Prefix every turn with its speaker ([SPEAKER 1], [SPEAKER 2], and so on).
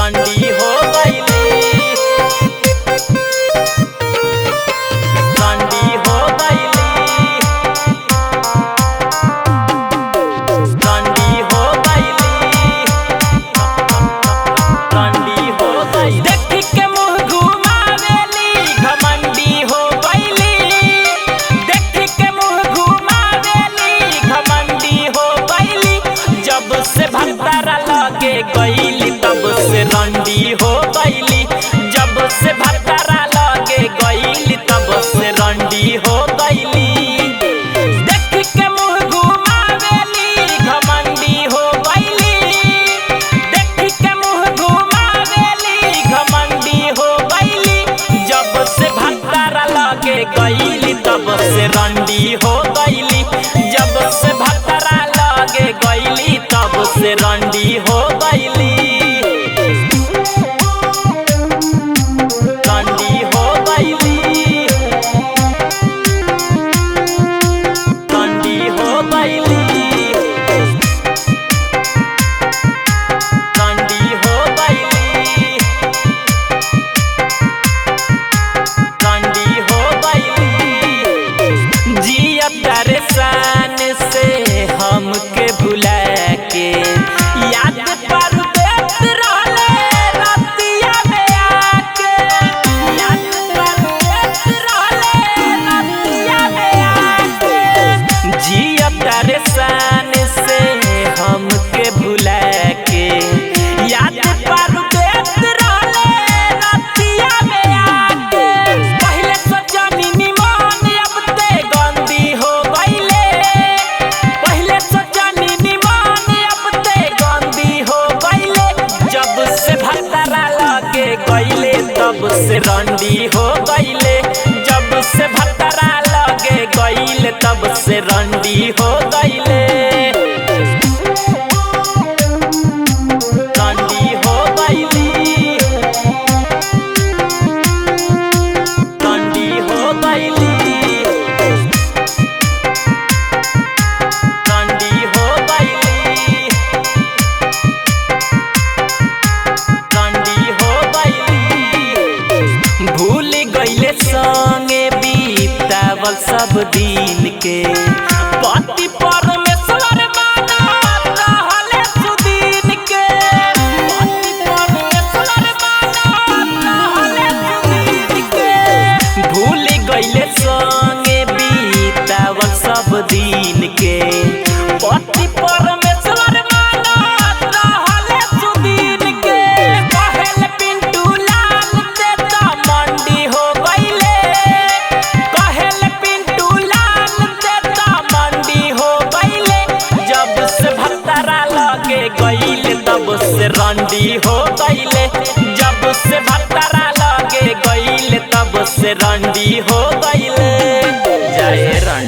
[SPEAKER 1] रंडी हो गईली, रंडी हो गईली, रंडी हो गईली, रंडी हो गईली। देखी के मुँह घुमावेली घमंडी हो गईली, देखी के मुँह घुमावेली घमंडी हो गईली। जब से भक्तारा लगे गईली तब से रंडी हो गईली, जब से भक्तारा लगे गईली तब से रंडी हो गईली। देखी के मुँह घुमावेली घमंडी हो गईली, देखी के मुँह घुमावेली घमंडी हो गईली। जब से भक्तारा लगे गईली तब से रंडी हो गईली, जब से भक्तारा लगे गईली तब से रंडी हो गईली, रंडी हो गईली, रंडी हो गईली, रंडी हो गईली, रंडी हो गईली। जिया परेशान से हमके भुला के याद पर देत रहले रतिया में आके, याद पर देत रहले रतिया में आके। जिया परेशान से हमके भुला के याद पर देत रहले रतिया में आके। पहले सोचनी निमन अब ते गंदी हो गईले, पहले सोचनी निमन अब ते गंदी हो गईले। जब से भक्तारा लगे गईले तब से रंडी हो गईले, जब से भक्तारा लगे गईले तब से रंडी हो गईले, रंडी हो गईली, रंडी हो गईली, रंडी हो गईली, रंडी हो गईली। भूल गईले संगे बीतावल सब दिन के, पति परमेश्वर मानत रहले सुदीन के, पति परमेश्वर मानत रहले सुदीन के। भूल गईले संगे बीतावल सब दिन के, पति परमेश्वर मानत रहले सुदीन के। कहल पिंटू लाल ते त मंडी हो गईले, कहल पिंटू लाल ते त मंडी हो गईले। जब से भक्तारा लगे गईले तब से रंडी हो गईले, जब से भक्तारा लगे गईले तब से रंडी हो गईले।